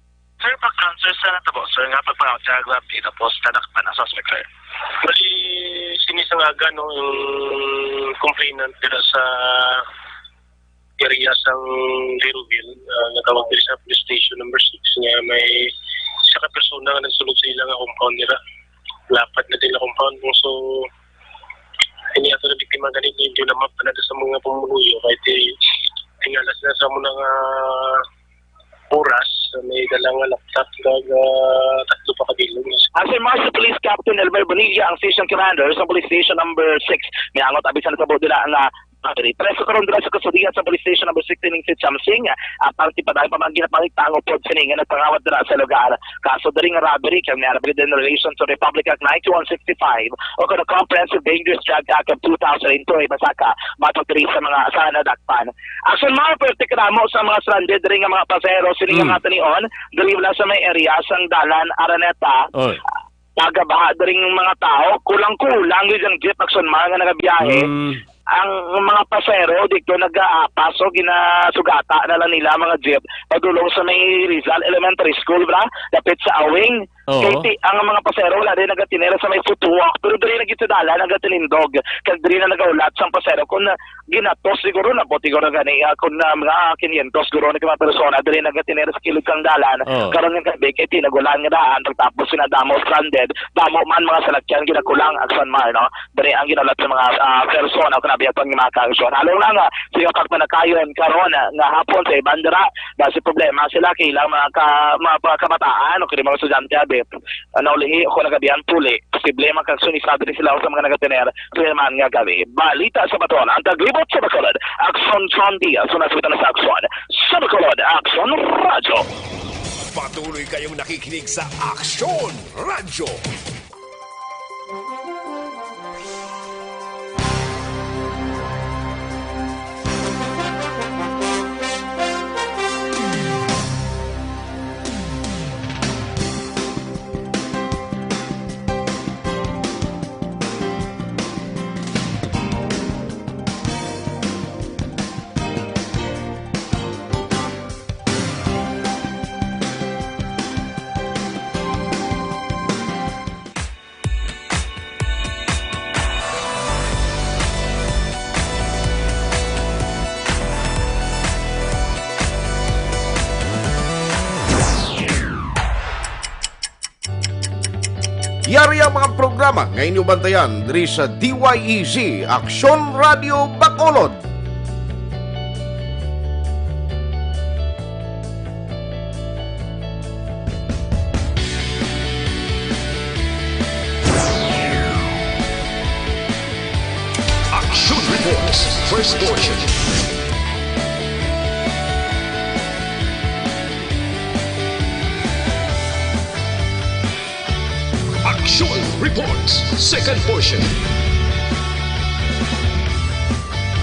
Sir, background, sir, sa natabo, sir, nga pagpangawat sa grabe, tapos tadakpan ang suspect, sir. Bali, sinisangaga, no, yung complainant nila sa area sa Leroville, natawag nila sa police station number 6, nga may isa ka persona nga nagsulog sa ilang compound nila. Lapat na din na compound mo, so, hindi ato na biktima ganito, hindi na mapanada sa mga pumuluyo, kahit tingalas na sa muna nga oras, may dalang laptop kag tatlo pa kabilog. Asin Marshal Police Captain Elmer Bonilla, ang station commander sa police station number 6. May angot abisan sa bodila nga preso karon dira sa kasudian sa police station number 16 ning si Samsing apang tipaday pa man ginapangita ang upod sini nga nagpangawat dira sa lugar. Kaso diri nga robbery kag may in relation to Republic Act 9165 o kono Comprehensive Dangerous Drug Act of 2002 ay basaka matod diri sa mga asa nadakpan. Action mga pwerte kadamo sa mga stranded diri nga mga pasahero sini nga tanion diri wala sa may area sang dalan Araneta. Pagabaha diri mga tao kulang-kulang gyud ang jeep Aksyon Mar nga nagabiyahe. Ang mga pasero dito nag-aapaso ginasugata na lang nila mga jeep padulong sa may Rizal Elementary School bra dapit sa Awing Oo. Kaya ang mga pasero wala din nagatinera sa may footwalk, pero diri na gito dala nagatilindog. Kag diri na nagaulat sa pasero kun ginatos siguro na boti siguro gani kun mga 500 siguro na mga persona diri nagatinera sa kilid kang dalan. Karon nga gabi kay tinagulan nga daan tapos sinadamo stranded. Damo man mga salakyan ginakulang Aksyon Mar no. Diri ang ginaulat sa mga persona kun abiyatan nga mga kangsyon. Halong lang nga siya kag manakayon karon nga hapon sa bandera dahil problema sila kailang mga kabataan o kini mga estudyante abi naulihi ako nagabihan tuli posible makagsunisado din sila sa mga nagatiner sa naman nga gabi balita sa baton ang taglibot sa Bacolod Aksyon John Diaz sunasuitan na sa Aksyon sa Bacolod Aksyon Radyo. Patuloy kayong nakikinig sa Aksyon Radyo. Yari ang mga programa ngayon yung bantayan diri sa DYEZ Aksyon Radio Bacolod. Aksyon Reports, first portion. Aksyon Reports, second portion.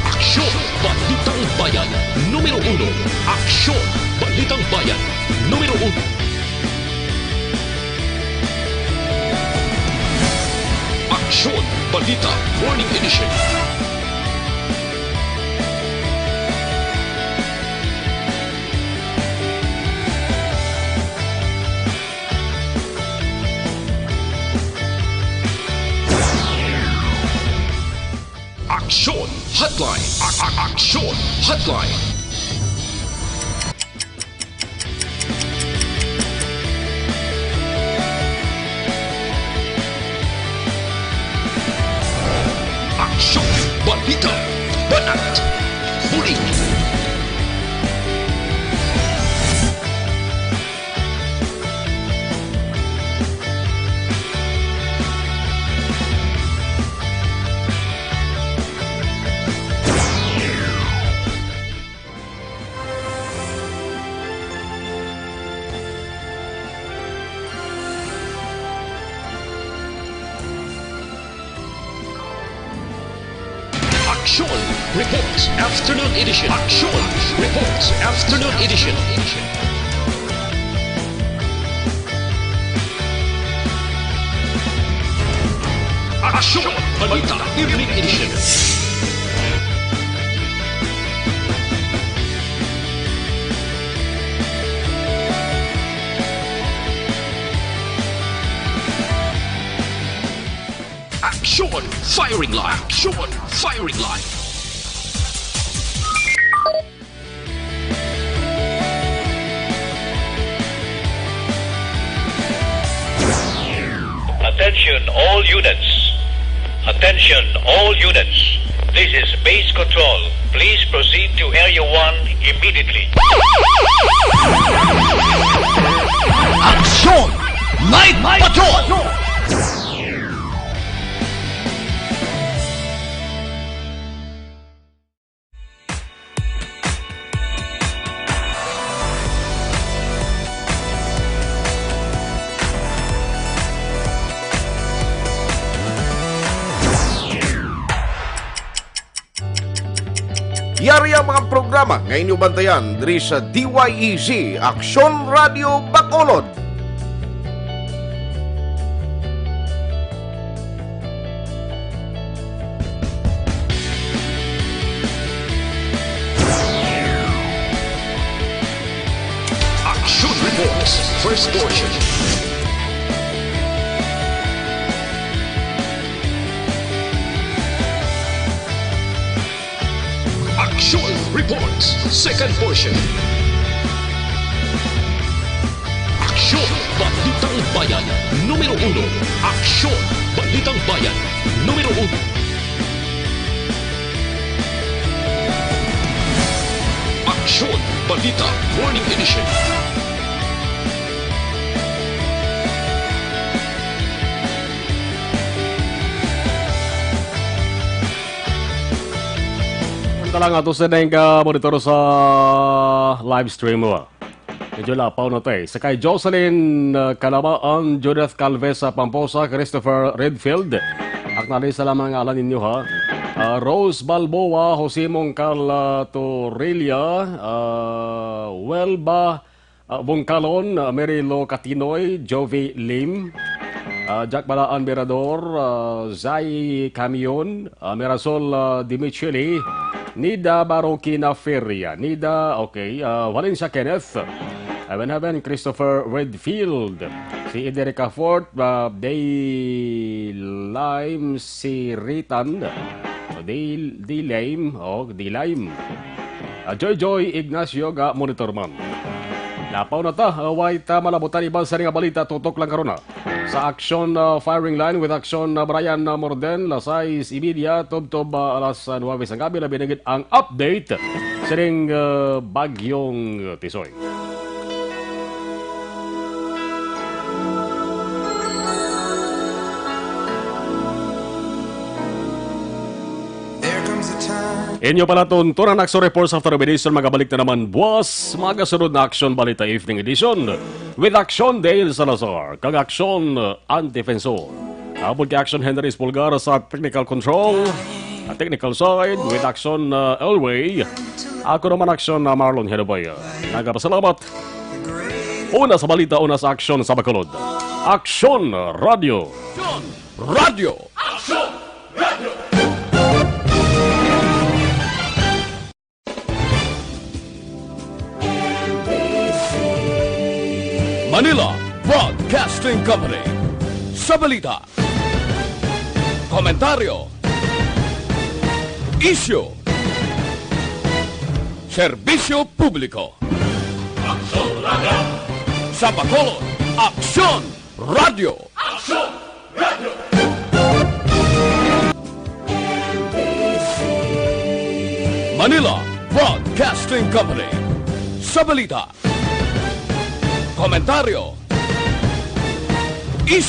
Aksyon Balitang Bayan, numero 1. Aksyon Balitang Bayan, numero 1. Aksyon Balita Morning Edition. Aksyon Hotline. Aksyon Hotline. Aksyon Balita Banat Huli. Aksyon Reports Afternoon Edition. Aksyon Reports Afternoon Edition. Aksyon Balita Evening Edition. Aksyon Firing Line. Aksyon Firing Line. Attention all units. Attention all units. This is base control. Please proceed to Area 1 immediately. Aksyon Night Patrol. Yari ang mga programa ngayon yung bantayan diri sa DYEZ Aksyon Radio Bacolod. Aksyon Reports, first portion. Reports, second portion. Aksyon, Balitang Bayan, numero 1. Aksyon, Balitang Bayan, numero 1. Aksyon, Balita, Morning Edition. Punta lang ato sa nang monitor sa live stream mo. Medyo lapaw na ito eh. Sakay Jocelyn Calabaan, Judith Calvesa Pamposa, Christopher Redfield. Aknali sa lamang ang alam ninyo ha. Rose Balboa, Jose Mongcal Torrelia, Welba Bongcalon, Mary Lo Catinoy, Jovi Lim, Jack Balaan Mirador, Zay Camion, Mirasol Dimicheli, Nida Barokina Feria, Nida, okay, Valencia Kenneth, Heaven Christopher Redfield, si Ederica Fort, Day Lime, si Ritan, Day Lime, Joy Ignacio, Monitorman. Lapaw na ta, white malabutan ibang sa nga balita, tutok lang karuna. Sa Aksyon firing line with Aksyon Brian Morden, Lasais Ibidia, Tob alas 9 sa gabi, labinagid ang update sa ring bagyong Tisoy. Inyo pala tuntunan Aksyon Reports after edition, magabalik na naman buwas, magasunod na Aksyon Balita Evening Edition with Aksyon Dale Salazar, kag Aksyon Antifensor. Abot kay Aksyon Henry Pulgar sa technical control, technical side with Aksyon Elway. Ako naman Aksyon Marlon Genovea. Nagpasalamat. Una sa balita, una sa Aksyon sa Bacolod. Aksyon Radio. Aksyon Radio. Aksyon Radio. Manila Broadcasting Company. Sa balita, komentaryo, isyu, serbisyo publiko. Aksyon Radio. Sa Bacolod, Aksyon Radio. Aksyon Radio. Manila Broadcasting Company. Sa balita, komentaryo, isyu,